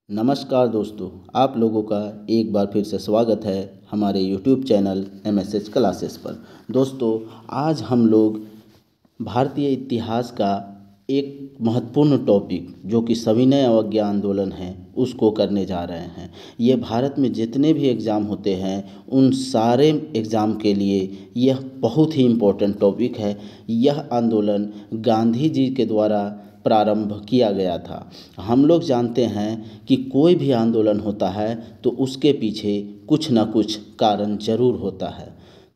नमस्कार दोस्तों, आप लोगों का एक बार फिर से स्वागत है हमारे YouTube चैनल MSH क्लासेस पर। दोस्तों, आज हम लोग भारतीय इतिहास का एक महत्वपूर्ण टॉपिक जो कि सविनय अवज्ञा आंदोलन है उसको करने जा रहे हैं। ये भारत में जितने भी एग्ज़ाम होते हैं उन सारे एग्ज़ाम के लिए यह बहुत ही इम्पोर्टेंट टॉपिक है। यह आंदोलन गांधी जी के द्वारा प्रारंभ किया गया था। हम लोग जानते हैं कि कोई भी आंदोलन होता है तो उसके पीछे कुछ ना कुछ कारण ज़रूर होता है।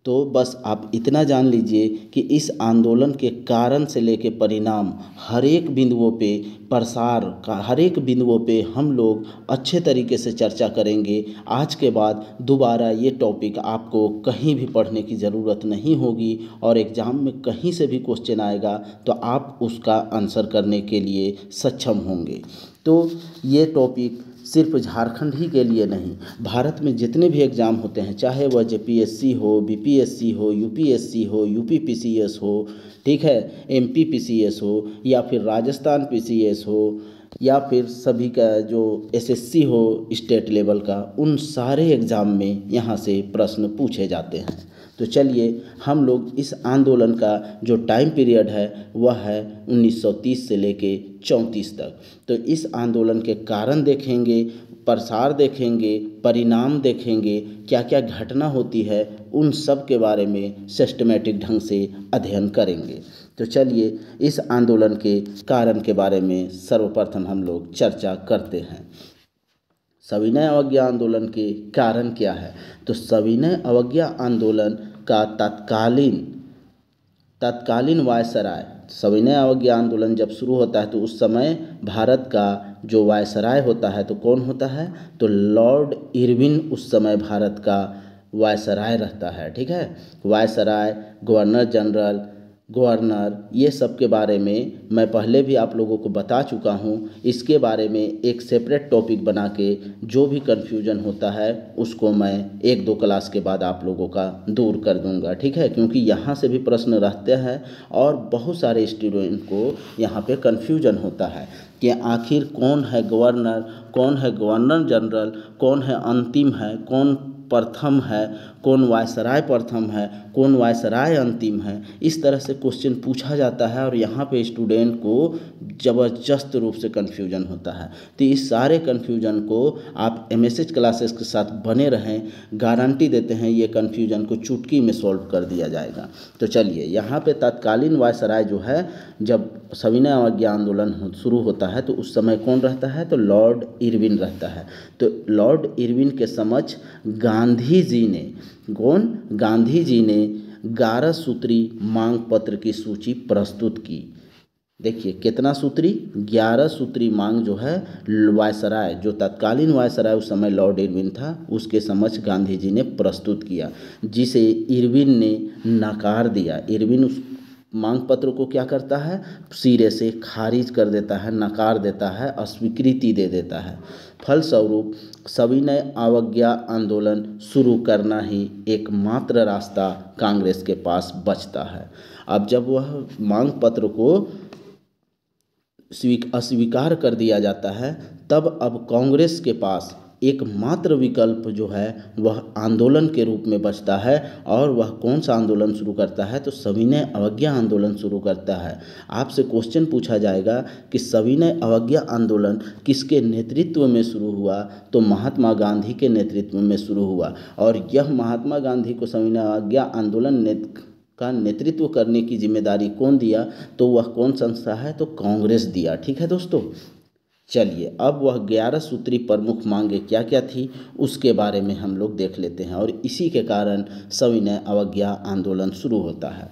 तो बस आप इतना जान लीजिए कि इस आंदोलन के कारण से लेके परिणाम हर एक बिंदुओं पे प्रसार का हर एक बिंदुओं पे हम लोग अच्छे तरीके से चर्चा करेंगे। आज के बाद दोबारा ये टॉपिक आपको कहीं भी पढ़ने की ज़रूरत नहीं होगी और एग्ज़ाम में कहीं से भी क्वेश्चन आएगा तो आप उसका आंसर करने के लिए सक्षम होंगे। तो ये टॉपिक सिर्फ झारखंड ही के लिए नहीं, भारत में जितने भी एग्ज़ाम होते हैं, चाहे वह JPSC हो, BPSC हो, UPSC हो, UP PCS हो, ठीक है, MP PCS हो या फिर राजस्थान PCS हो या फिर सभी का जो SSC हो स्टेट लेवल का, उन सारे एग्ज़ाम में यहाँ से प्रश्न पूछे जाते हैं। तो चलिए हम लोग इस आंदोलन का जो टाइम पीरियड है वह है 1930 से लेके 34 तक। तो इस आंदोलन के कारण देखेंगे, प्रसार देखेंगे, परिणाम देखेंगे, क्या क्या घटना होती है, उन सब के बारे में सिस्टमेटिक ढंग से अध्ययन करेंगे। तो चलिए इस आंदोलन के कारण के बारे में सर्वप्रथम हम लोग चर्चा करते हैं। सविनय अवज्ञा आंदोलन के कारण क्या है? तो सविनय अवज्ञा आंदोलन का तत्कालीन वायसराय, सविनय अवज्ञा आंदोलन जब शुरू होता है तो उस समय भारत का जो वायसराय होता है तो कौन होता है? तो लॉर्ड इरविन उस समय भारत का वायसराय रहता है। ठीक है, वायसराय, गवर्नर जनरल, गवर्नर, ये सब के बारे में मैं पहले भी आप लोगों को बता चुका हूँ। इसके बारे में एक सेपरेट टॉपिक बना के जो भी कन्फ्यूजन होता है उसको मैं 1-2 क्लास के बाद आप लोगों का दूर कर दूँगा। ठीक है, क्योंकि यहाँ से भी प्रश्न रहते हैं और बहुत सारे स्टूडेंट को यहाँ पे कन्फ्यूजन होता है कि आखिर कौन है गवर्नर, कौन है गवर्नर जनरल, कौन है अंतिम है, कौन प्रथम है, कौन वायसराय प्रथम है, कौन वायसराय अंतिम है। इस तरह से क्वेश्चन पूछा जाता है और यहाँ पे स्टूडेंट को ज़बरदस्त रूप से कन्फ्यूजन होता है। तो इस सारे कन्फ्यूजन को आप MSH क्लासेस के साथ बने रहें, गारंटी देते हैं ये कन्फ्यूजन को चुटकी में सॉल्व कर दिया जाएगा। तो चलिए यहाँ पे तत्कालीन वायसराय जो है, जब सविनय अवज्ञा आंदोलन शुरू होता है तो उस समय कौन रहता है? तो लॉर्ड इरविन रहता है। तो लॉर्ड इरविन के समक्ष गांधी जी ने 11 सूत्री मांग पत्र की सूची प्रस्तुत की। देखिए कितना सूत्री, 11 सूत्री मांग जो है वायसराय, जो तत्कालीन वायसराय उस समय लॉर्ड इरविन था, उसके समक्ष गांधी जी ने प्रस्तुत किया, जिसे इरविन ने नकार दिया। इरविन उस मांग पत्र को क्या करता है? सिरे से खारिज कर देता है, नकार देता है, अस्वीकृति दे देता है। फलस्वरूप सविनय अवज्ञा आंदोलन शुरू करना ही एकमात्र रास्ता कांग्रेस के पास बचता है। अब जब वह मांग पत्र को अस्वीकार कर दिया जाता है तब अब कांग्रेस के पास एकमात्र विकल्प जो है वह आंदोलन के रूप में बचता है। और वह कौन सा आंदोलन शुरू करता है? तो सविनय अवज्ञा आंदोलन शुरू करता है। आपसे क्वेश्चन पूछा जाएगा कि सविनय अवज्ञा आंदोलन किसके नेतृत्व में शुरू हुआ? तो महात्मा गांधी के नेतृत्व में शुरू हुआ। और यह महात्मा गांधी को सविनय अवज्ञा आंदोलन का नेतृत्व करने की जिम्मेदारी कौन दिया? तो वह कौन संस्था है? तो कांग्रेस दिया। ठीक है दोस्तों, चलिए अब वह 11 सूत्री प्रमुख मांगे क्या क्या थी उसके बारे में हम लोग देख लेते हैं और इसी के कारण सविनय अवज्ञा आंदोलन शुरू होता है।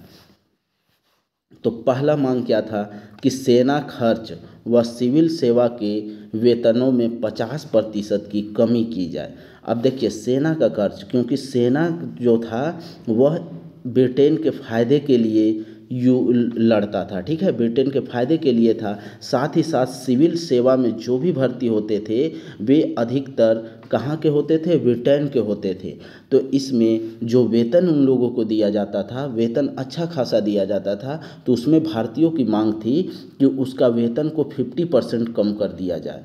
तो पहला मांग क्या था कि सेना खर्च व सिविल सेवा के वेतनों में 50% की कमी की जाए। अब देखिए सेना का खर्च, क्योंकि सेना जो था वह ब्रिटेन के फ़ायदे के लिए लड़ता था। ठीक है, ब्रिटेन के फ़ायदे के लिए था। साथ ही साथ सिविल सेवा में जो भी भर्ती होते थे वे अधिकतर कहाँ के होते थे? ब्रिटेन के होते थे। तो इसमें जो वेतन उन लोगों को दिया जाता था, वेतन अच्छा खासा दिया जाता था, तो उसमें भारतीयों की मांग थी कि उसका वेतन को 50% कम कर दिया जाए।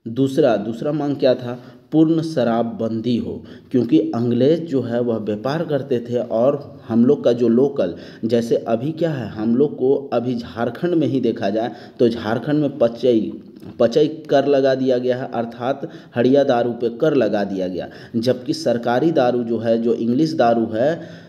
दूसरा दूसरा मांग क्या था? पूर्ण शराबबंदी हो, क्योंकि अंग्रेज जो है वह व्यापार करते थे और हम लोग का जो लोकल, जैसे अभी क्या है, हम लोग को अभी झारखंड में ही देखा जाए तो झारखंड में पचई पचई कर लगा दिया गया है, अर्थात हड़िया दारू पे कर लगा दिया गया, जबकि सरकारी दारू जो है, जो इंग्लिश दारू है,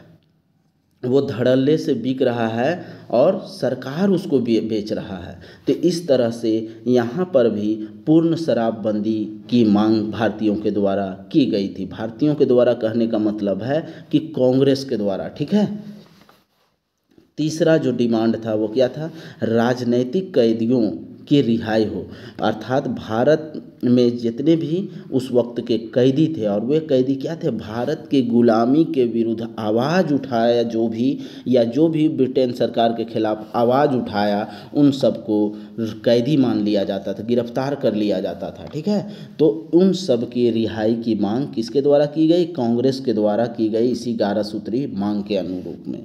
वो धड़ल्ले से बिक रहा है और सरकार उसको बेच रहा है। तो इस तरह से यहाँ पर भी पूर्ण शराबबंदी की मांग भारतीयों के द्वारा की गई थी। भारतीयों के द्वारा कहने का मतलब है कि कांग्रेस के द्वारा, ठीक है। तीसरा जो डिमांड था वो क्या था? राजनैतिक कैदियों की रिहाई हो, अर्थात भारत में जितने भी उस वक्त के कैदी थे, और वे कैदी क्या थे? भारत की गुलामी के विरुद्ध आवाज़ उठाया जो भी, या जो भी ब्रिटेन सरकार के खिलाफ आवाज़ उठाया, उन सबको कैदी मान लिया जाता था, गिरफ्तार कर लिया जाता था, ठीक है। तो उन सब की रिहाई की मांग किसके द्वारा की गई? कांग्रेस के द्वारा की गई, इसी 11 सूत्री मांग के अनुरूप में।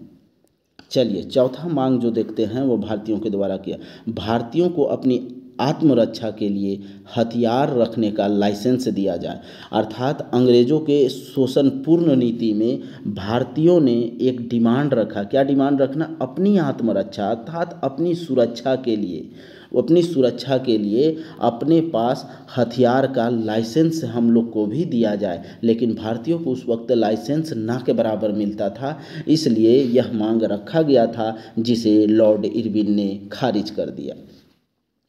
चलिए चौथा मांग जो देखते हैं वो भारतीयों के द्वारा किया। भारतीयों को अपनी आत्मरक्षा के लिए हथियार रखने का लाइसेंस दिया जाए, अर्थात अंग्रेज़ों के शोषणपूर्ण नीति में भारतीयों ने एक डिमांड रखा। क्या डिमांड रखना? अपनी आत्मरक्षा, अर्थात अपनी सुरक्षा के लिए, अपनी सुरक्षा के लिए अपने पास हथियार का लाइसेंस हम लोग को भी दिया जाए। लेकिन भारतीयों को उस वक्त लाइसेंस ना के बराबर मिलता था, इसलिए यह मांग रखा गया था, जिसे लॉर्ड इरविन ने खारिज कर दिया।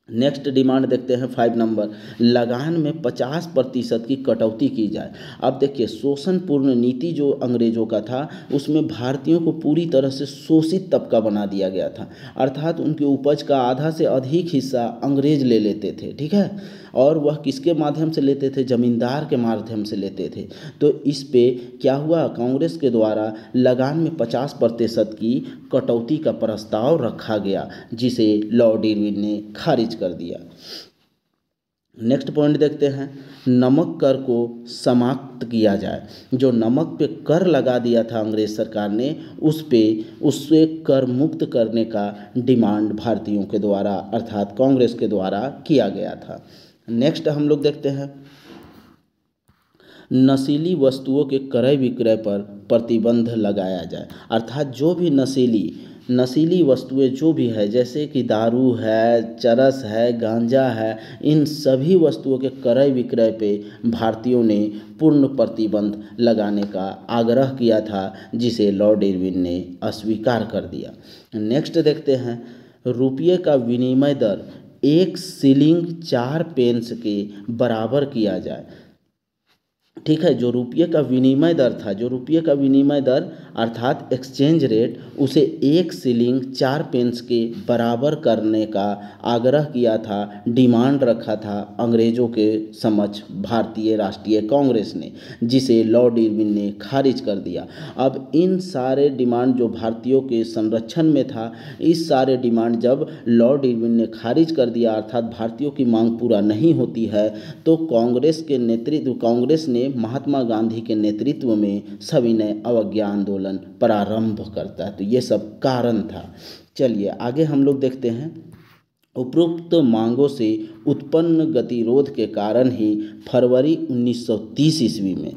नेक्स्ट डिमांड देखते हैं 5 नंबर, लगान में 50% की कटौती की जाए। अब देखिए, शोषणपूर्ण नीति जो अंग्रेज़ों का था, उसमें भारतीयों को पूरी तरह से शोषित तबका बना दिया गया था, अर्थात उनकी उपज का आधा से अधिक हिस्सा अंग्रेज ले लेते थे, ठीक है। और वह किसके माध्यम से लेते थे? जमींदार के माध्यम से लेते थे। तो इस पे क्या हुआ? कांग्रेस के द्वारा लगान में 50% की कटौती का प्रस्ताव रखा गया, जिसे लॉर्ड इरविन ने खारिज कर दिया। नेक्स्ट पॉइंट देखते हैं, नमक कर को समाप्त किया जाए। जो नमक पे कर लगा दिया था अंग्रेज सरकार ने, उससे कर मुक्त करने का डिमांड भारतीयों के द्वारा, अर्थात कांग्रेस के द्वारा किया गया था। नेक्स्ट हम लोग देखते हैं, नशीली वस्तुओं के क्रय विक्रय पर प्रतिबंध लगाया जाए, अर्थात जो भी नशीली वस्तुएं जो भी है, जैसे कि दारू है, चरस है, गांजा है, इन सभी वस्तुओं के क्रय विक्रय पे भारतीयों ने पूर्ण प्रतिबंध लगाने का आग्रह किया था, जिसे लॉर्ड इरविन ने अस्वीकार कर दिया। नेक्स्ट देखते हैं, रुपये का विनिमय दर 1 शिलिंग 4 पेंस के बराबर किया जाए, ठीक है। जो रुपये का विनिमय दर था, जो रुपये का विनिमय दर अर्थात एक्सचेंज रेट, उसे 1 शिलिंग 4 पेंस के बराबर करने का आग्रह किया था, डिमांड रखा था अंग्रेज़ों के समक्ष भारतीय राष्ट्रीय कांग्रेस ने, जिसे लॉर्ड इरविन ने खारिज कर दिया। अब इन सारे डिमांड जो भारतीयों के संरक्षण में था, इस सारे डिमांड जब लॉर्ड इरविन ने खारिज कर दिया, अर्थात भारतीयों की मांग पूरा नहीं होती है, तो कांग्रेस ने महात्मा गांधी के नेतृत्व में सविनय अवज्ञा आंदोलन प्रारंभ करता है। तो ये सब कारण था। चलिए आगे हम लोग देखते हैं, उपरोक्त मांगों से उत्पन्न गतिरोध के कारण ही फरवरी 1930 ईस्वी में,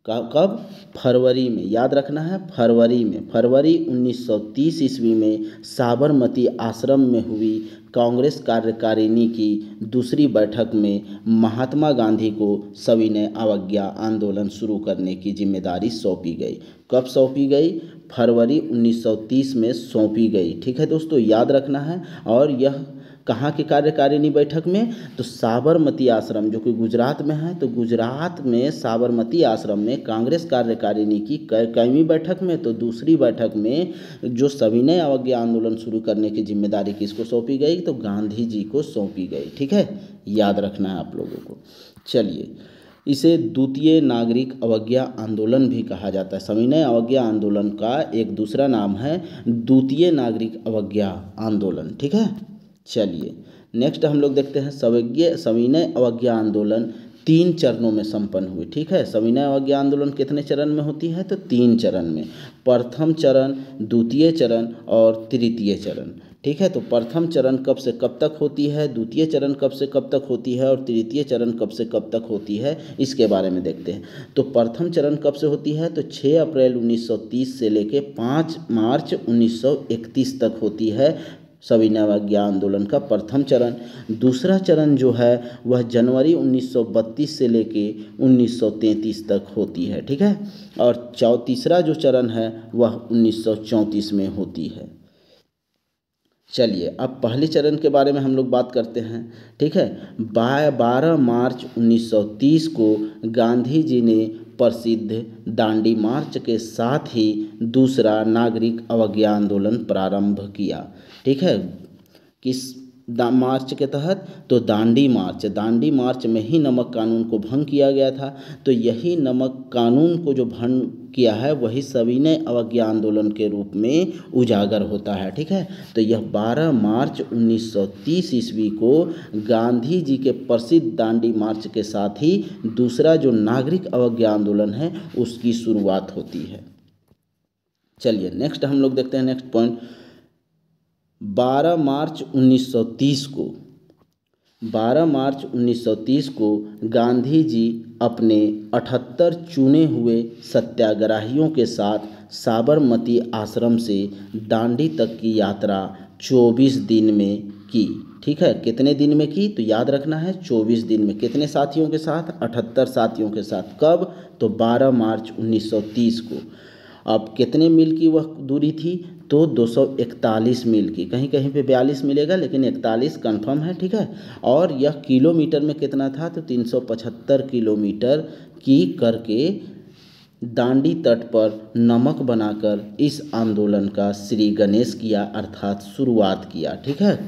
कब? फरवरी में, याद रखना है, फरवरी 1930 ईस्वी में साबरमती आश्रम में हुई कांग्रेस कार्यकारिणी की दूसरी बैठक में महात्मा गांधी को सविनय अवज्ञा आंदोलन शुरू करने की जिम्मेदारी सौंपी गई। कब सौंपी गई? फरवरी 1930 में सौंपी गई, ठीक है दोस्तों, याद रखना है। और यह कहाँ की कार्यकारिणी बैठक में? तो साबरमती आश्रम, जो कि गुजरात में है, तो गुजरात में साबरमती आश्रम में कांग्रेस कार्यकारिणी की कईवीं बैठक में? तो दूसरी बैठक में जो सविनय अवज्ञा आंदोलन शुरू करने की जिम्मेदारी किसको सौंपी गई? तो गांधी जी को सौंपी गई, ठीक है, याद रखना है आप लोगों को। चलिए, इसे द्वितीय नागरिक अवज्ञा आंदोलन भी कहा जाता है। सविनय अवज्ञा आंदोलन का एक दूसरा नाम है द्वितीय नागरिक अवज्ञा आंदोलन, ठीक है। चलिए नेक्स्ट हम लोग देखते हैं, सविनय अवज्ञा आंदोलन 3 चरणों में संपन्न हुई, ठीक है। सविनय अवज्ञा आंदोलन कितने चरण में होती है? तो 3 चरण में, प्रथम चरण, द्वितीय चरण और तृतीय चरण, ठीक है। तो प्रथम चरण कब से कब तक होती है, द्वितीय चरण कब से कब तक होती है और तृतीय चरण कब से कब तक होती है, इसके बारे में देखते हैं। तो प्रथम चरण कब से होती है, तो 6 अप्रैल 1930 से लेके 5 मार्च 1931 तक होती है सविनय अवज्ञा आंदोलन का प्रथम चरण। दूसरा चरण जो है वह जनवरी 1932 से लेके 1933 तक होती है, ठीक है। और तीसरा जो चरण है वह 1934 में होती है। चलिए अब पहले चरण के बारे में हम लोग बात करते हैं, ठीक है। 12 मार्च 1930 को गांधी जी ने प्रसिद्ध दांडी मार्च के साथ ही दूसरा नागरिक अवज्ञा आंदोलन प्रारंभ किया, ठीक है। किस मार्च के तहत, तो दांडी मार्च में ही नमक कानून को भंग किया गया था। तो यही नमक कानून को जो भंग किया है वही सविनय अवज्ञा आंदोलन के रूप में उजागर होता है, ठीक है। तो यह 12 मार्च 1930 ईस्वी को गांधी जी के प्रसिद्ध दांडी मार्च के साथ ही दूसरा जो नागरिक अवज्ञा आंदोलन है उसकी शुरुआत होती है। चलिए नेक्स्ट हम लोग देखते हैं नेक्स्ट पॉइंट। 12 मार्च 1930 को गांधी जी अपने 78 चुने हुए सत्याग्रहियों के साथ साबरमती आश्रम से दांडी तक की यात्रा 24 दिन में की, ठीक है। कितने दिन में की, तो याद रखना है 24 दिन में। कितने साथियों के साथ, 78 साथियों के साथ। कब, तो 12 मार्च 1930 को। अब कितने मील की वह दूरी थी, तो 241 मील की। कहीं कहीं पे 42 मिलेगा लेकिन 41 कंफर्म है, ठीक है। और यह किलोमीटर में कितना था, तो 375 किलोमीटर की करके दांडी तट पर नमक बनाकर इस आंदोलन का श्री गणेश किया अर्थात शुरुआत किया, ठीक है।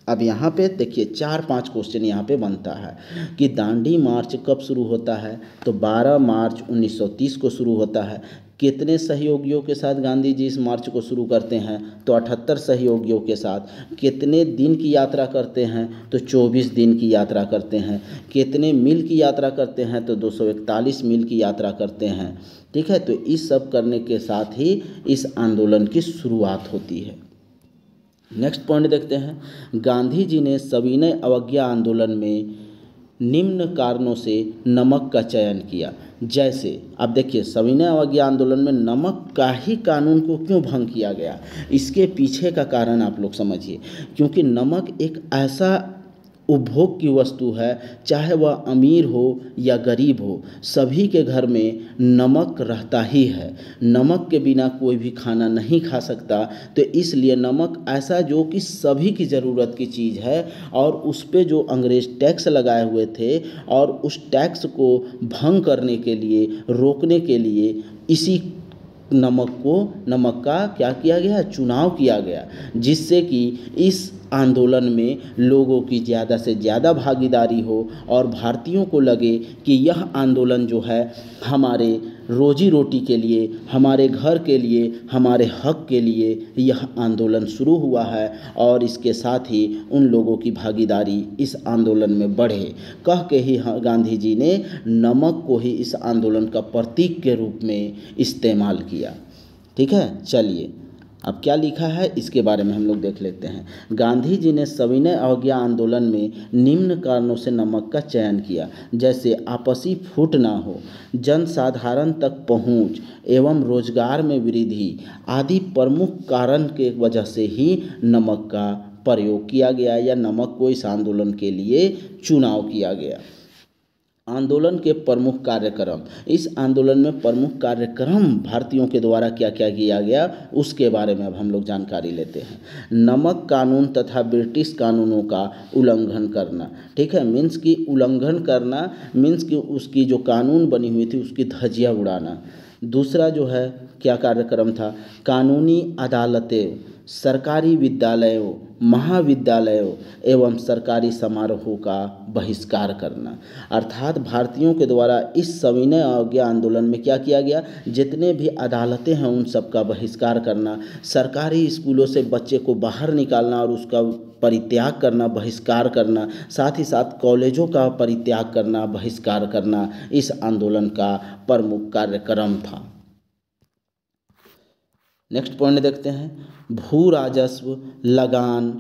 अब यहाँ पे देखिए 4-5 क्वेश्चन यहाँ पे बनता है कि दांडी मार्च कब शुरू होता है, तो 12 मार्च 1930 को शुरू होता है। कितने सहयोगियों के साथ गांधी जी इस मार्च को शुरू करते हैं, तो 78 सहयोगियों के साथ। कितने दिन की यात्रा करते हैं, तो 24 दिन की यात्रा करते हैं। कितने मील की यात्रा करते हैं, तो 241 मील की यात्रा करते हैं, ठीक है। तो इस सब करने के साथ ही इस आंदोलन की शुरुआत होती है। नेक्स्ट पॉइंट देखते हैं। गांधी जी ने सविनय अवज्ञा आंदोलन में निम्न कारणों से नमक का चयन किया। जैसे अब देखिए सविनय अवज्ञा आंदोलन में नमक का ही कानून को क्यों भंग किया गया, इसके पीछे का कारण आप लोग समझिए। क्योंकि नमक एक ऐसा उपभोग की वस्तु है, चाहे वह अमीर हो या गरीब हो, सभी के घर में नमक रहता ही है। नमक के बिना कोई भी खाना नहीं खा सकता। तो इसलिए नमक ऐसा जो कि सभी की ज़रूरत की चीज़ है और उस पे जो अंग्रेज़ टैक्स लगाए हुए थे और उस टैक्स को भंग करने के लिए, रोकने के लिए इसी नमक का क्या किया गया, चुनाव किया गया, जिससे कि इस आंदोलन में लोगों की ज़्यादा से ज़्यादा भागीदारी हो और भारतीयों को लगे कि यह आंदोलन जो है हमारे रोजी रोटी के लिए, हमारे घर के लिए, हमारे हक के लिए यह आंदोलन शुरू हुआ है और इसके साथ ही उन लोगों की भागीदारी इस आंदोलन में बढ़े। कह के ही गांधी जी ने नमक को ही इस आंदोलन का प्रतीक के रूप में इस्तेमाल किया, ठीक है। चलिए अब क्या लिखा है इसके बारे में हम लोग देख लेते हैं। गांधी जी ने सविनय अवज्ञा आंदोलन में निम्न कारणों से नमक का चयन किया, जैसे आपसी फूट ना हो, जनसाधारण तक पहुंच एवं रोजगार में वृद्धि आदि प्रमुख कारण के वजह से ही नमक का प्रयोग किया गया या नमक को इस आंदोलन के लिए चुनाव किया गया। आंदोलन के प्रमुख कार्यक्रम, इस आंदोलन में प्रमुख कार्यक्रम भारतीयों के द्वारा क्या क्या किया गया उसके बारे में अब हम लोग जानकारी लेते हैं। नमक कानून तथा ब्रिटिश कानूनों का उल्लंघन करना, ठीक है। मीन्स की उल्लंघन करना मीन्स कि उसकी जो कानून बनी हुई थी उसकी धज्जियाँ उड़ाना। दूसरा जो है क्या कार्यक्रम था, कानूनी अदालतें, सरकारी विद्यालयों, महाविद्यालयों एवं सरकारी समारोहों का बहिष्कार करना। अर्थात भारतीयों के द्वारा इस सविनय अवज्ञा आंदोलन में क्या किया गया, जितने भी अदालतें हैं उन सब का बहिष्कार करना, सरकारी स्कूलों से बच्चे को बाहर निकालना और उसका परित्याग करना, बहिष्कार करना, साथ ही साथ कॉलेजों का परित्याग करना, बहिष्कार करना इस आंदोलन का प्रमुख कार्यक्रम था। नेक्स्ट पॉइंट देखते हैं, भू राजस्व, लगान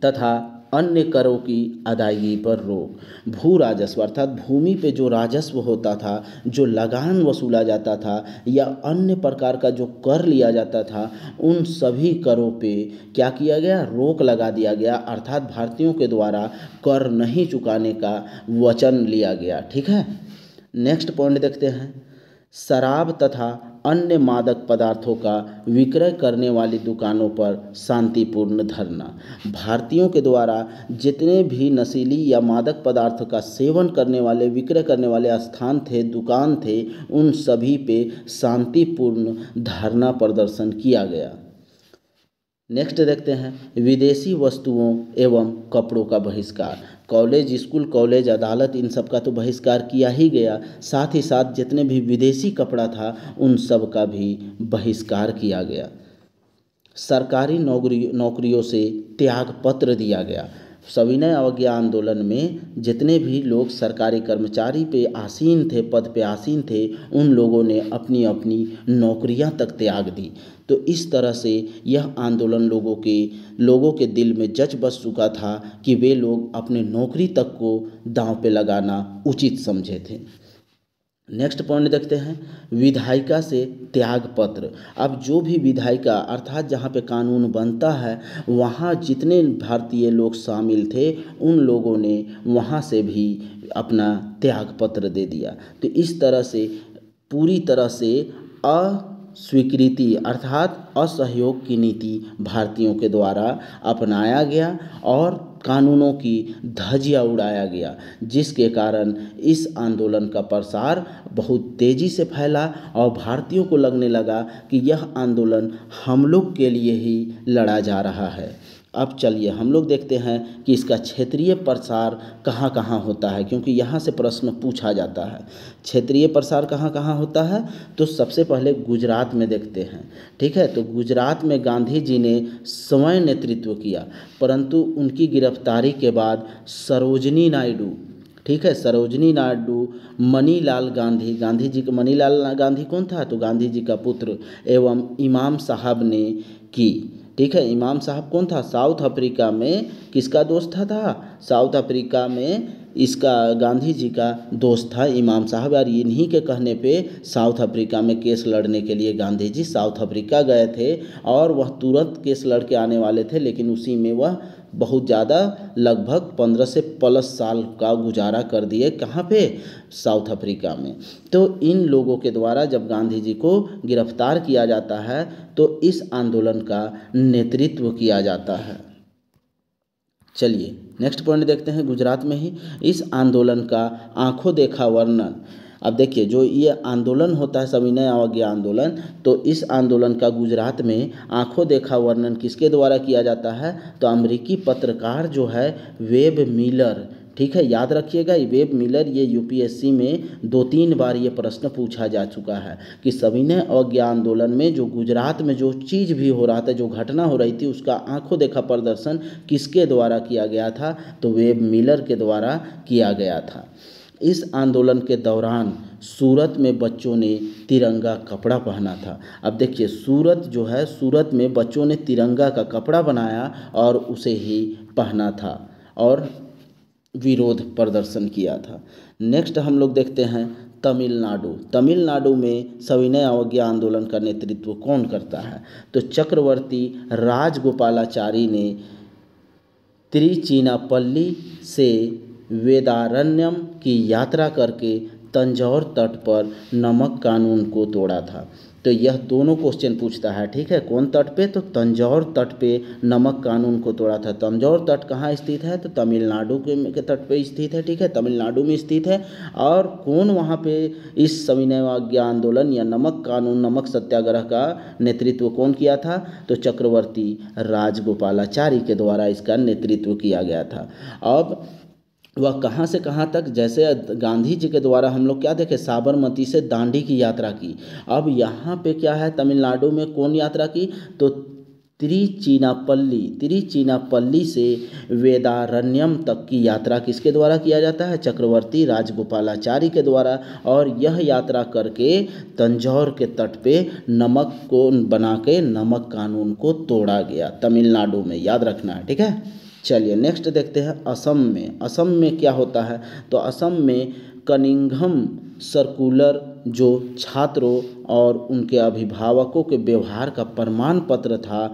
तथा अन्य करों की अदायगी पर रोक। भू राजस्व अर्थात भूमि पे जो राजस्व होता था, जो लगान वसूला जाता था या अन्य प्रकार का जो कर लिया जाता था, उन सभी करों पे क्या किया गया, रोक लगा दिया गया। अर्थात भारतीयों के द्वारा कर नहीं चुकाने का वचन लिया गया। ठीक है, नेक्स्ट पॉइंट देखते हैं, शराब तथा अन्य मादक पदार्थों का विक्रय करने वाली दुकानों पर शांतिपूर्ण धरना। भारतीयों के द्वारा जितने भी नशीली या मादक पदार्थ का सेवन करने वाले, विक्रय करने वाले स्थान थे, दुकान थे, उन सभी पे शांतिपूर्ण धरना प्रदर्शन किया गया। नेक्स्ट देखते हैं, विदेशी वस्तुओं एवं कपड़ों का बहिष्कार। कॉलेज, स्कूल, कॉलेज, अदालत, इन सब का तो बहिष्कार किया ही गया, साथ ही साथ जितने भी विदेशी कपड़ा था उन सब का भी बहिष्कार किया गया। सरकारी नौकरियों से त्याग पत्र दिया गया। सविनय अवज्ञा आंदोलन में जितने भी लोग सरकारी कर्मचारी पे आसीन थे, पद पे आसीन थे, उन लोगों ने अपनी अपनी नौकरियां तक त्याग दी। तो इस तरह से यह आंदोलन लोगों के दिल में जच बस चुका था कि वे लोग अपने नौकरी तक को दांव पे लगाना उचित समझे थे। नेक्स्ट पॉइंट देखते हैं, विधायिका से त्याग पत्र। अब जो भी विधायिका अर्थात जहाँ पे कानून बनता है, वहाँ जितने भारतीय लोग शामिल थे, उन लोगों ने वहाँ से भी अपना त्याग पत्र दे दिया। तो इस तरह से पूरी तरह से अस्वीकृति अर्थात असहयोग की नीति भारतीयों के द्वारा अपनाया गया और कानूनों की धज्जियां उड़ाया गया, जिसके कारण इस आंदोलन का प्रसार बहुत तेज़ी से फैला और भारतीयों को लगने लगा कि यह आंदोलन हम लोग के लिए ही लड़ा जा रहा है। अब चलिए हम लोग देखते हैं कि इसका क्षेत्रीय प्रसार कहाँ कहाँ होता है, क्योंकि यहाँ से प्रश्न पूछा जाता है। क्षेत्रीय प्रसार कहाँ कहाँ होता है, तो सबसे पहले गुजरात में देखते हैं। ठीक है, तो गुजरात में गांधी जी ने स्वयं नेतृत्व किया, परंतु उनकी गिरफ्तारी के बाद सरोजनी नायडू, ठीक है, सरोजनी नायडू, मनीलाल गांधी, गांधी जी का मनीलाल गांधी कौन था, तो गांधी जी का पुत्र, एवं इमाम साहब ने की। ठीक है, इमाम साहब कौन था, साउथ अफ्रीका में किसका दोस्त था, साउथ अफ्रीका में इसका गांधी जी का दोस्त था इमाम साहब। और इन्हीं के कहने पे साउथ अफ्रीका में केस लड़ने के लिए गांधी जी साउथ अफ्रीका गए थे और वह तुरंत केस लड़ के आने वाले थे, लेकिन उसी में वह बहुत ज़्यादा लगभग 15 से प्लस साल का गुजारा कर दिए। कहाँ पे, साउथ अफ्रीका में। तो इन लोगों के द्वारा जब गांधी जी को गिरफ्तार किया जाता है तो इस आंदोलन का नेतृत्व किया जाता है। चलिए नेक्स्ट पॉइंट देखते हैं, गुजरात में ही इस आंदोलन का आंखों देखा वर्णन। अब देखिए, जो ये आंदोलन होता है सविनय अवज्ञा आंदोलन, तो इस आंदोलन का गुजरात में आंखों देखा वर्णन किसके द्वारा किया जाता है, तो अमेरिकी पत्रकार जो है वेब मिलर, ठीक है, याद रखिएगा वेब मिलर, ये यूपीएससी में 2-3 बार ये प्रश्न पूछा जा चुका है कि सविनय अवज्ञा आंदोलन में जो गुजरात में जो चीज़ भी हो रहा था, जो घटना हो रही थी, उसका आंखों देखा प्रदर्शन किसके द्वारा किया गया था, तो वेब मिलर के द्वारा किया गया था। इस आंदोलन के दौरान सूरत में बच्चों ने तिरंगा कपड़ा पहना था। अब देखिए, सूरत जो है, सूरत में बच्चों ने तिरंगा का कपड़ा बनाया और उसे ही पहना था और विरोध प्रदर्शन किया था। नेक्स्ट हम लोग देखते हैं तमिलनाडु। तमिलनाडु में सविनय अवज्ञा आंदोलन का नेतृत्व कौन करता है, तो चक्रवर्ती राजगोपालाचारी ने तिरुचिनापल्ली से वेदारण्यम की यात्रा करके तंजौर तट पर नमक कानून को तोड़ा था। तो यह दोनों क्वेश्चन पूछता है, ठीक है, कौन तट पे, तो तंजौर तट पे नमक कानून को तोड़ा था। तंजौर तट कहाँ स्थित है, तो तमिलनाडु के तट पे स्थित है, ठीक है, तमिलनाडु में स्थित है। और कौन वहाँ पे इस सविनय अवज्ञा आंदोलन या नमक कानून, नमक सत्याग्रह का नेतृत्व कौन किया था, तो चक्रवर्ती राजगोपालाचारी के द्वारा इसका नेतृत्व किया गया था। अब वह कहाँ से कहाँ तक, जैसे गांधी जी के द्वारा हम लोग क्या देखें, साबरमती से दांडी की यात्रा की। अब यहाँ पे क्या है, तमिलनाडु में कौन यात्रा की, तो तिरुचिनापल्ली से वेदारण्यम तक की यात्रा किसके द्वारा किया जाता है? चक्रवर्ती राजगोपालाचारी के द्वारा। और यह यात्रा करके तंजौर के तट पे नमक को बना के नमक कानून को तोड़ा गया, तमिलनाडु में, याद रखना है, ठीक है। चलिए नेक्स्ट देखते हैं असम में। असम में क्या होता है? तो असम में कनिंघम सर्कुलर जो छात्रों और उनके अभिभावकों के व्यवहार का प्रमाण पत्र था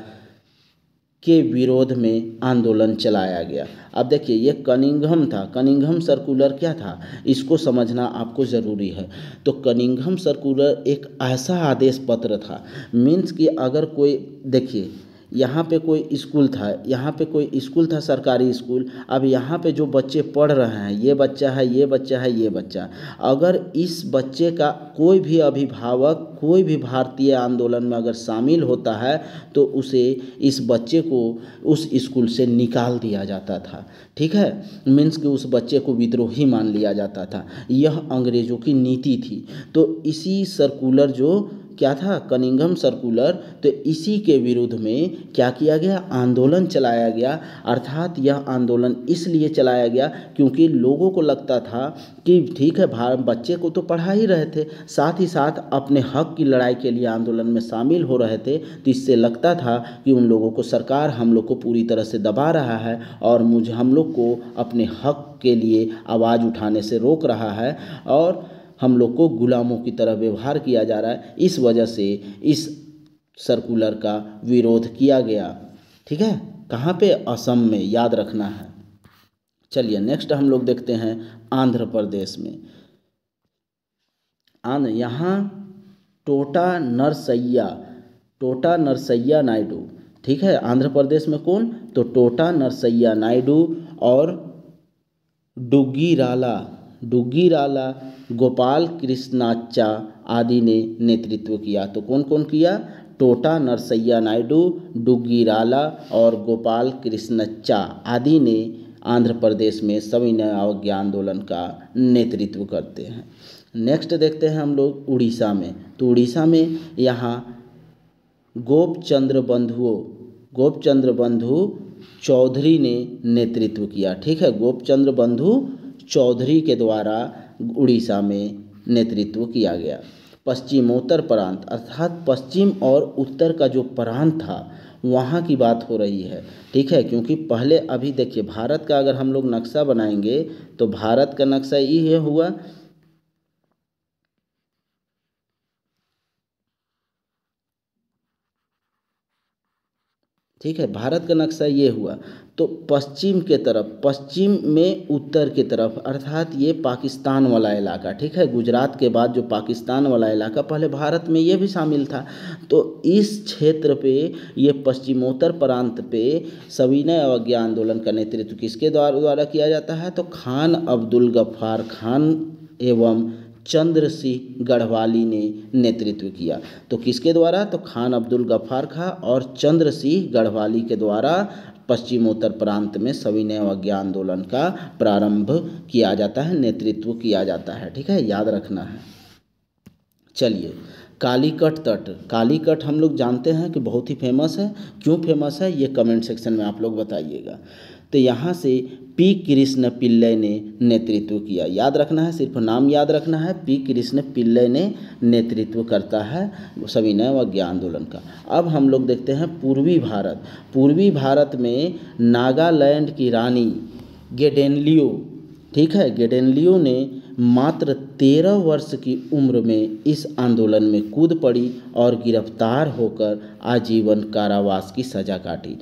के विरोध में आंदोलन चलाया गया। अब देखिए ये कनिंघम था, कनिंघम सर्कुलर क्या था, इसको समझना आपको ज़रूरी है। तो कनिंघम सर्कुलर एक ऐसा आदेश पत्र था, मीन्स कि अगर कोई, देखिए यहाँ पे कोई स्कूल था, यहाँ पे कोई स्कूल था, सरकारी स्कूल। अब यहाँ पे जो बच्चे पढ़ रहे हैं, ये बच्चा है, ये बच्चा है, ये बच्चा, अगर इस बच्चे का कोई भी अभिभावक कोई भी भारतीय आंदोलन में अगर शामिल होता है तो उसे, इस बच्चे को उस स्कूल से निकाल दिया जाता था, ठीक है। मीन्स कि उस बच्चे को विद्रोही मान लिया जाता था। यह अंग्रेज़ों की नीति थी। तो इसी सर्कुलर जो क्या था, कनिंघम सर्कुलर, तो इसी के विरुद्ध में क्या किया गया, आंदोलन चलाया गया। अर्थात यह आंदोलन इसलिए चलाया गया क्योंकि लोगों को लगता था कि ठीक है, बच्चे को तो पढ़ा ही रहे थे, साथ ही साथ अपने हक की लड़ाई के लिए आंदोलन में शामिल हो रहे थे, तो इससे लगता था कि उन लोगों को सरकार हम लोग को पूरी तरह से दबा रहा है और हम लोग को अपने हक के लिए आवाज़ उठाने से रोक रहा है और हम लोग को गुलामों की तरह व्यवहार किया जा रहा है। इस वजह से इस सर्कुलर का विरोध किया गया, ठीक है। कहाँ पे? असम में, याद रखना है। चलिए नेक्स्ट हम लोग देखते हैं आंध्र प्रदेश में। यहाँ टोटा नरसैया नायडू, ठीक है। आंध्र प्रदेश में कौन? तो टोटा नरसैया नायडू और डुग्गीराला गोपाल कृष्णाचा आदि ने नेतृत्व किया। तो कौन कौन किया? टोटा नरसैया नायडू, डुग्गीराला और गोपाल कृष्णचा आदि ने आंध्र प्रदेश में सविनय अवज्ञा आंदोलन का नेतृत्व करते हैं। नेक्स्ट देखते हैं हम लोग उड़ीसा में। तो उड़ीसा में यहाँ गोपचंद्र बंधु चौधरी ने नेतृत्व किया, ठीक है। गोपचंद्र बंधु चौधरी के द्वारा उड़ीसा में नेतृत्व किया गया। पश्चिमोत्तर प्रांत, अर्थात पश्चिम और उत्तर का जो प्रांत था वहाँ की बात हो रही है, ठीक है। क्योंकि पहले, अभी देखिए भारत का अगर हम लोग नक्शा बनाएंगे तो भारत का नक्शा ये हुआ, ठीक है। भारत का नक्शा ये हुआ, तो पश्चिम के तरफ, पश्चिम में उत्तर की तरफ, अर्थात ये पाकिस्तान वाला इलाका, ठीक है। गुजरात के बाद जो पाकिस्तान वाला इलाका, पहले भारत में ये भी शामिल था। तो इस क्षेत्र पे, ये पश्चिमोत्तर प्रांत पे सविनय अवज्ञा आंदोलन का नेतृत्व किसके द्वारा किया जाता है? तो खान अब्दुल गफ्फार खान एवं चंद्र सिंह गढ़वाली ने नेतृत्व किया। तो किसके द्वारा? तो खान अब्दुल गफ्फार खां और चंद्र सिंह गढ़वाली के द्वारा पश्चिमोत्तर प्रांत में सविनय अवज्ञा आंदोलन का प्रारंभ किया जाता है, नेतृत्व किया जाता है, ठीक है, याद रखना है। चलिए कालीकट तट, कालीकट हम लोग जानते हैं कि बहुत ही फेमस है। क्यों फेमस है ये कमेंट सेक्शन में आप लोग बताइएगा। तो यहाँ से पी कृष्ण पिल्लई ने नेतृत्व किया, याद रखना है, सिर्फ नाम याद रखना है। पी कृष्ण पिल्लई ने नेतृत्व करता है सविनय अवज्ञा आंदोलन का। अब हम लोग देखते हैं पूर्वी भारत। पूर्वी भारत में नागालैंड की रानी गेडेनलियो, ठीक है, गेडेनलियो ने मात्र 13 वर्ष की उम्र में इस आंदोलन में कूद पड़ी और गिरफ्तार होकर आजीवन कारावास की सज़ा काटी।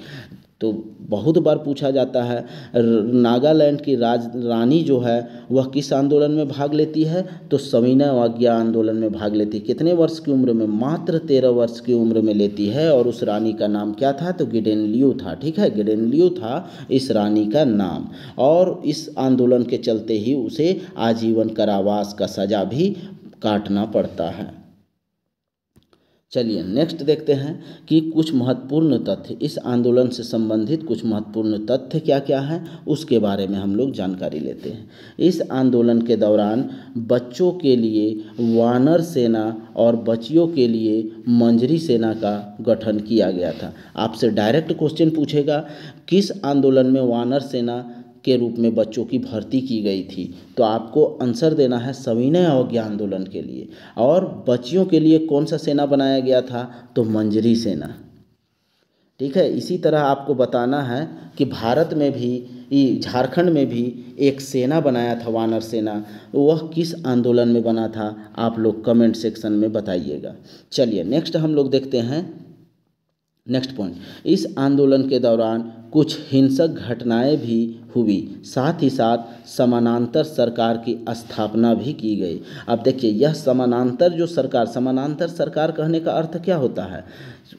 तो बहुत बार पूछा जाता है नागालैंड की रानी जो है वह किस आंदोलन में भाग लेती है? तो सविनय अवज्ञा आंदोलन में भाग लेती है। कितने वर्ष की उम्र में? मात्र 13 वर्ष की उम्र में लेती है। और उस रानी का नाम क्या था? तो गेडेनलियो था, ठीक है, गेडेनलियो था इस रानी का नाम। और इस आंदोलन के चलते ही उसे आजीवन कारावास का सज़ा भी काटना पड़ता है। चलिए नेक्स्ट देखते हैं कि कुछ महत्वपूर्ण तथ्य, इस आंदोलन से संबंधित कुछ महत्वपूर्ण तथ्य क्या क्या हैं उसके बारे में हम लोग जानकारी लेते हैं। इस आंदोलन के दौरान बच्चों के लिए वानर सेना और बच्चियों के लिए मंजरी सेना का गठन किया गया था। आपसे डायरेक्ट क्वेश्चन पूछेगा किस आंदोलन में वानर सेना के रूप में बच्चों की भर्ती की गई थी, तो आपको आंसर देना है सविनय अवज्ञा आंदोलन के लिए। और बच्चियों के लिए कौन सा सेना बनाया गया था, तो मंजरी सेना। ठीक है, इसी तरह आपको बताना है कि भारत में भी, झारखंड में भी एक सेना बनाया था वानर सेना, वह किस आंदोलन में बना था, आप लोग कमेंट सेक्शन में बताइएगा। चलिए नेक्स्ट हम लोग देखते हैं नेक्स्ट पॉइंट, इस आंदोलन के दौरान कुछ हिंसक घटनाएं भी हुई, साथ ही साथ समानांतर सरकार की स्थापना भी की गई। अब देखिए यह समानांतर सरकार कहने का अर्थ क्या होता है,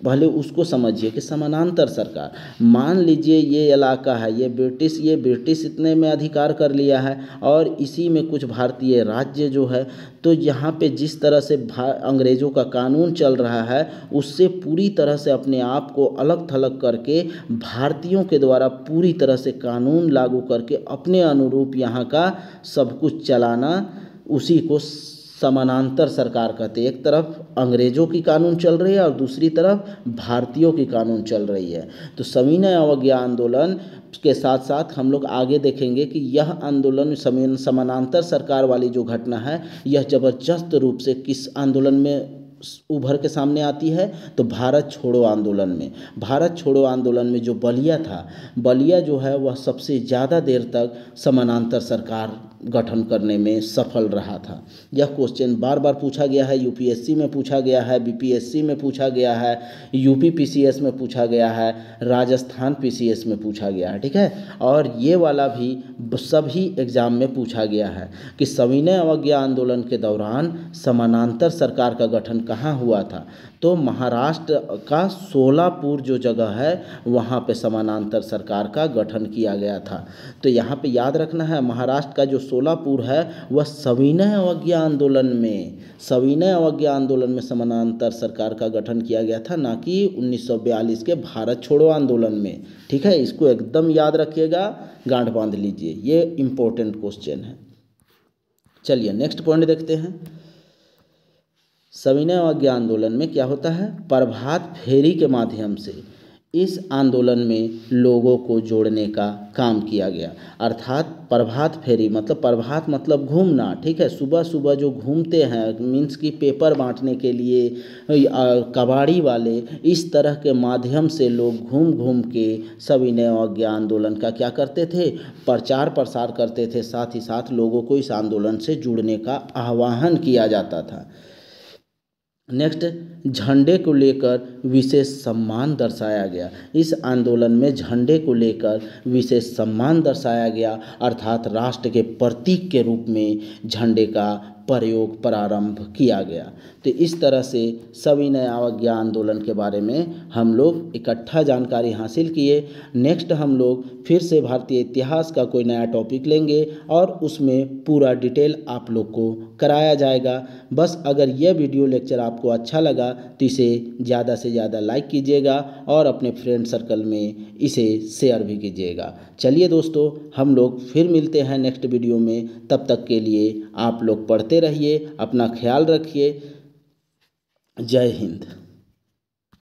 पहले उसको समझिए कि समानांतर सरकार, मान लीजिए ये इलाका है, ये ब्रिटिश इतने में अधिकार कर लिया है और इसी में कुछ भारतीय राज्य जो है, तो यहाँ पे जिस तरह से अंग्रेज़ों का कानून चल रहा है उससे पूरी तरह से अपने आप को अलग थलग करके भारतीयों के द्वारा पूरी तरह से कानून लागू करके अपने अनुरूप यहाँ का सब कुछ चलाना, उसी को समानांतर सरकार कहते हैं। एक तरफ अंग्रेज़ों की कानून चल रही है और दूसरी तरफ भारतीयों की कानून चल रही है। तो सविनय अवज्ञा आंदोलन के साथ साथ हम लोग आगे देखेंगे कि यह आंदोलन समानांतर सरकार वाली जो घटना है यह ज़बरदस्त रूप से किस आंदोलन में उभर के सामने आती है, तो भारत छोड़ो आंदोलन में। भारत छोड़ो आंदोलन में जो बलिया था, बलिया जो है वह सबसे ज़्यादा देर तक समानांतर सरकार गठन करने में सफल रहा था। यह क्वेश्चन बार बार पूछा गया है, यूपीएससी में पूछा गया है, बीपीएससी में पूछा गया है, यूपी पीसीएस में पूछा गया है, राजस्थान पीसीएस में पूछा गया है। ठीक है, और ये वाला भी सभी एग्ज़ाम में पूछा गया है कि सविनय अवज्ञा आंदोलन के दौरान समानांतर सरकार का गठन कहाँ हुआ था, तो महाराष्ट्र का सोलापुर जो जगह है वहाँ पे समानांतर सरकार का गठन किया गया था। तो यहाँ पे याद रखना है महाराष्ट्र का जो सोलापुर है वह सविनय अवज्ञा आंदोलन में समानांतर सरकार का गठन किया गया था, ना कि 1942 के भारत छोड़ो आंदोलन में। ठीक है, इसको एकदम याद रखिएगा, गांठ बांध लीजिए, ये इम्पोर्टेंट क्वेश्चन है। चलिए नेक्स्ट पॉइंट देखते हैं। सविनय अवज्ञा आंदोलन में क्या होता है, प्रभात फेरी के माध्यम से इस आंदोलन में लोगों को जोड़ने का काम किया गया। अर्थात प्रभात फेरी प्रभात मतलब घूमना। ठीक है, सुबह सुबह जो घूमते हैं, मीन्स कि पेपर बांटने के लिए कबाड़ी वाले, इस तरह के माध्यम से लोग घूम घूम के सविनय अवज्ञा आंदोलन का क्या करते थे, प्रचार प्रसार करते थे। साथ ही साथ लोगों को इस आंदोलन से जुड़ने का आह्वान किया जाता था। नेक्स्ट, झंडे को लेकर विशेष सम्मान दर्शाया गया। इस आंदोलन में झंडे को लेकर विशेष सम्मान दर्शाया गया, अर्थात राष्ट्र के प्रतीक के रूप में झंडे का प्रयोग प्रारंभ किया गया। तो इस तरह से सविनय अवज्ञा आंदोलन के बारे में हम लोग इकट्ठा जानकारी हासिल किए। नेक्स्ट हम लोग फिर से भारतीय इतिहास का कोई नया टॉपिक लेंगे और उसमें पूरा डिटेल आप लोग को कराया जाएगा। बस अगर यह वीडियो लेक्चर आपको अच्छा लगा तो इसे ज़्यादा से ज़्यादा लाइक कीजिएगा और अपने फ्रेंड सर्कल में इसे शेयर भी कीजिएगा। चलिए दोस्तों, हम लोग फिर मिलते हैं नेक्स्ट वीडियो में। तब तक के लिए आप लोग पढ़ते रहिए, अपना ख्याल रखिए। जय हिंद।